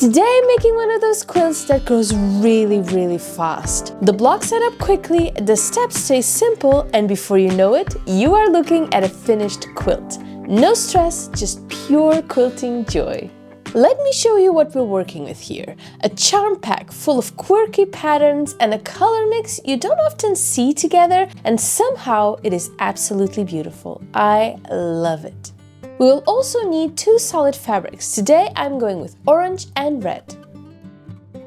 Today I'm making one of those quilts that grows really fast. The blocks set up quickly, the steps stay simple, and before you know it, you are looking at a finished quilt. No stress, just pure quilting joy. Let me show you what we're working with here. A charm pack full of quirky patterns and a color mix you don't often see together, and somehow it is absolutely beautiful. I love it. We will also need two solid fabrics. Today I'm going with orange and red.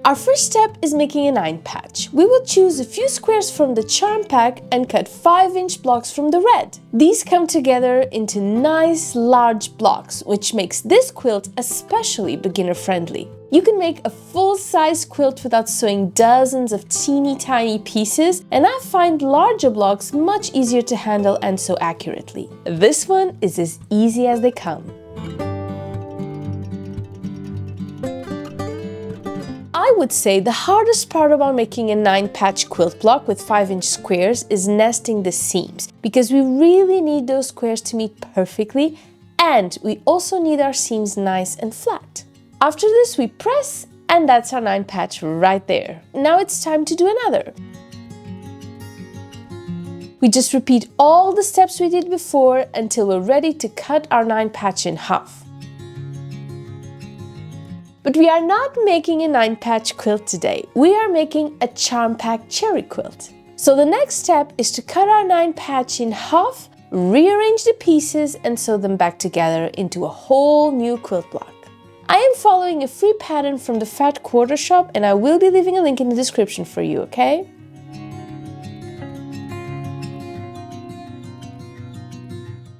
Our first step is making a 9 patch. We will choose a few squares from the charm pack and cut 5-inch blocks from the red. These come together into nice large blocks, which makes this quilt especially beginner friendly. You can make a full-size quilt without sewing dozens of teeny tiny pieces, and I find larger blocks much easier to handle and sew accurately. This one is as easy as they come. I would say the hardest part about making a 9-patch quilt block with 5-inch squares is nesting the seams, because we really need those squares to meet perfectly, and we also need our seams nice and flat. After this we press, and that's our 9-patch right there. Now it's time to do another. We just repeat all the steps we did before until we're ready to cut our 9-patch in half. But we are not making a 9-patch quilt today. We are making a charm pack cherry quilt. So the next step is to cut our 9-patch in half, rearrange the pieces, and sew them back together into a whole new quilt block. I am following a free pattern from the Fat Quarter Shop, and I will be leaving a link in the description for you, okay?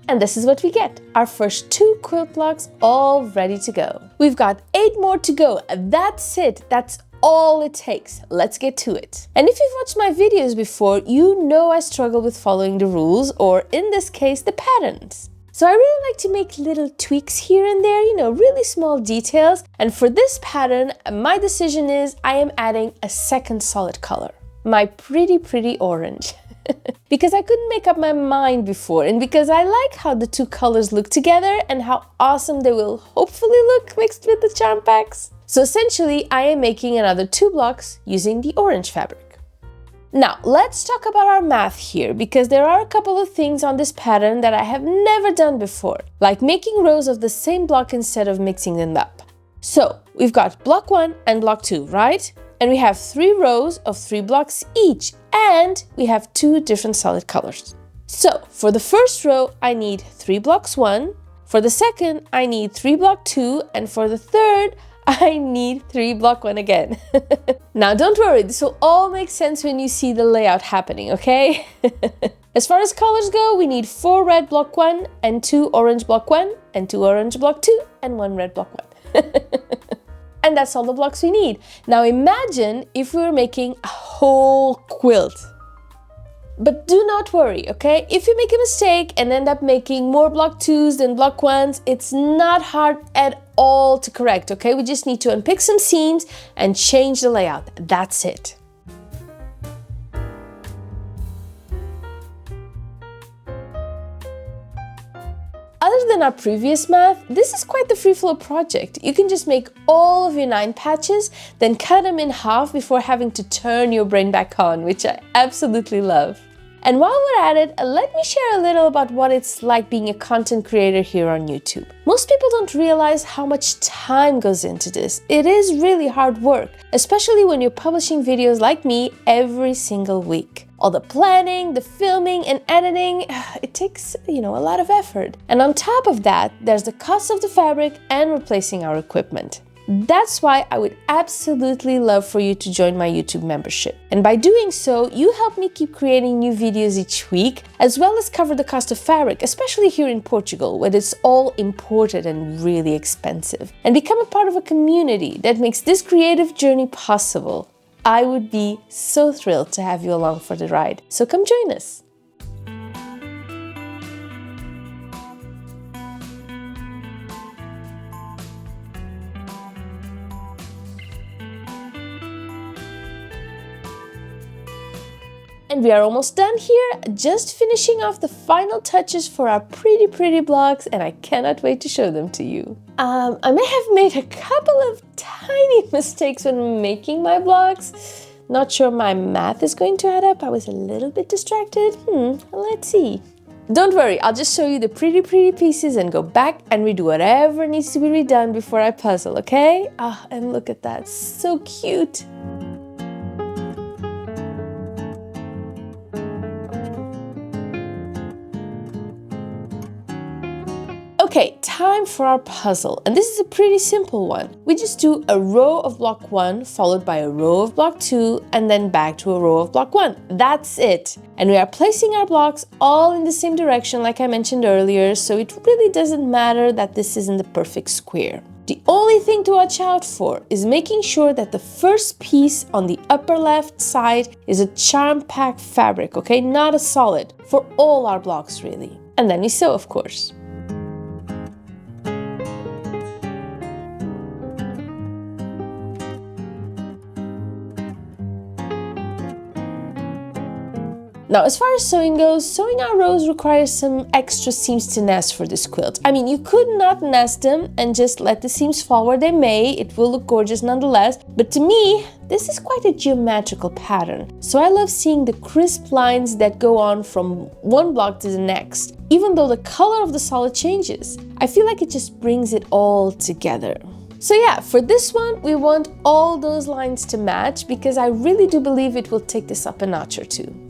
And this is what we get. Our first 2 quilt blocks all ready to go. We've got 8 more to go. That's it. That's all it takes. Let's get to it. And if you've watched my videos before, you know I struggle with following the rules, or in this case, the patterns. So I really like to make little tweaks here and there, really small details. And for this pattern, my decision is I am adding a second solid color. My pretty orange. Because I couldn't make up my mind before, and because I like how the 2 colors look together and how awesome they will hopefully look mixed with the charm packs. So essentially, I am making another 2 blocks using the orange fabric. Now, let's talk about our math here, because there are a couple of things on this pattern that I have never done before, like making rows of the same block instead of mixing them up. So, we've got block 1 and block 2, right? And we have 3 rows of 3 blocks each, and we have 2 different solid colors. So, for the first row, I need 3 blocks 1, for the second, I need 3 block 2, and for the third, I need 3 block 1 again. Now don't worry, this will all make sense when you see the layout happening, okay? As far as colors go, we need 4 red block 1 and 2 orange block 1 and 2 orange block 2 and 1 red block 1. And that's all the blocks we need. Now imagine if we were making a whole quilt. But do not worry, okay? If you make a mistake and end up making more block 2s than block 1s, it's not hard at all to correct, okay? We just need to unpick some seams and change the layout. That's it. Other than our previous math, this is quite the free flow project. You can just make all of your 9 patches, then cut them in half before having to turn your brain back on, which I absolutely love. And while we're at it, let me share a little about what it's like being a content creator here on YouTube. Most people don't realize how much time goes into this. It is really hard work, especially when you're publishing videos like me every single week. All the planning, the filming and editing, it takes, a lot of effort. And on top of that, there's the cost of the fabric and replacing our equipment. That's why I would absolutely love for you to join my YouTube membership. And by doing so, you help me keep creating new videos each week, as well as cover the cost of fabric, especially here in Portugal, where it's all imported and really expensive. And become a part of a community that makes this creative journey possible. I would be so thrilled to have you along for the ride. So come join us. And we are almost done here, just finishing off the final touches for our pretty blocks, and I cannot wait to show them to you. I may have made a couple of tiny mistakes when making my blocks. Not sure my math is going to add up. I was a little bit distracted. Let's see. Don't worry, I'll just show you the pretty pieces and go back and redo whatever needs to be redone before I puzzle, okay? And look at that, so cute. Okay, time for our puzzle, and this is a pretty simple one. We just do a row of block 1 followed by a row of block 2 and then back to a row of block 1. That's it. And we are placing our blocks all in the same direction like I mentioned earlier, so it really doesn't matter that this isn't the perfect square. The only thing to watch out for is making sure that the first piece on the upper left side is a charm pack fabric, okay? Not a solid, for all our blocks really. And then we sew, of course. Now, as far as sewing goes, sewing our rows requires some extra seams to nest for this quilt. I mean, you could not nest them and just let the seams fall where they may. It will look gorgeous nonetheless. But to me, this is quite a geometrical pattern. So I love seeing the crisp lines that go on from one block to the next, even though the color of the solid changes. I feel like it just brings it all together. So yeah, for this one, we want all those lines to match because I really do believe it will take this up a notch or two.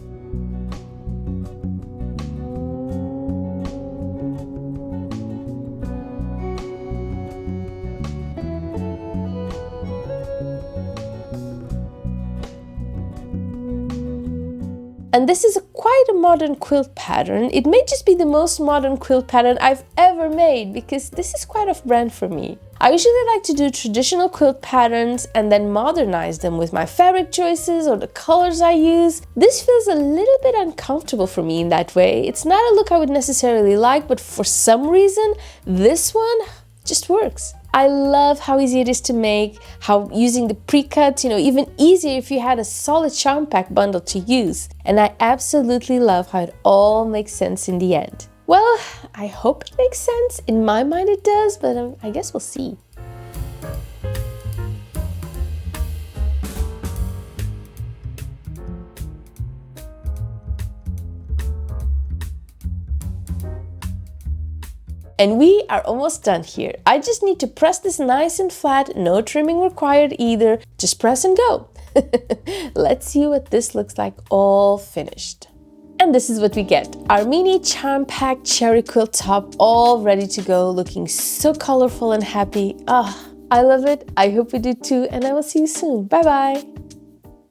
And this is quite a modern quilt pattern. It may just be the most modern quilt pattern I've ever made because this is quite off-brand for me. I usually like to do traditional quilt patterns and then modernize them with my fabric choices or the colors I use. This feels a little bit uncomfortable for me in that way. It's not a look I would necessarily like, but for some reason, this one just works. I love how easy it is to make, how using the pre-cut, even easier if you had a solid charm pack bundle to use. And I absolutely love how it all makes sense in the end. Well, I hope it makes sense. In my mind it does, but I guess we'll see. And we are almost done here. I just need to press this nice and flat, no trimming required either. Just press and go. Let's see what this looks like all finished. And this is what we get. Our mini charm pack cherry quilt top all ready to go, looking so colorful and happy. I love it. I hope you do too, and I will see you soon. Bye bye.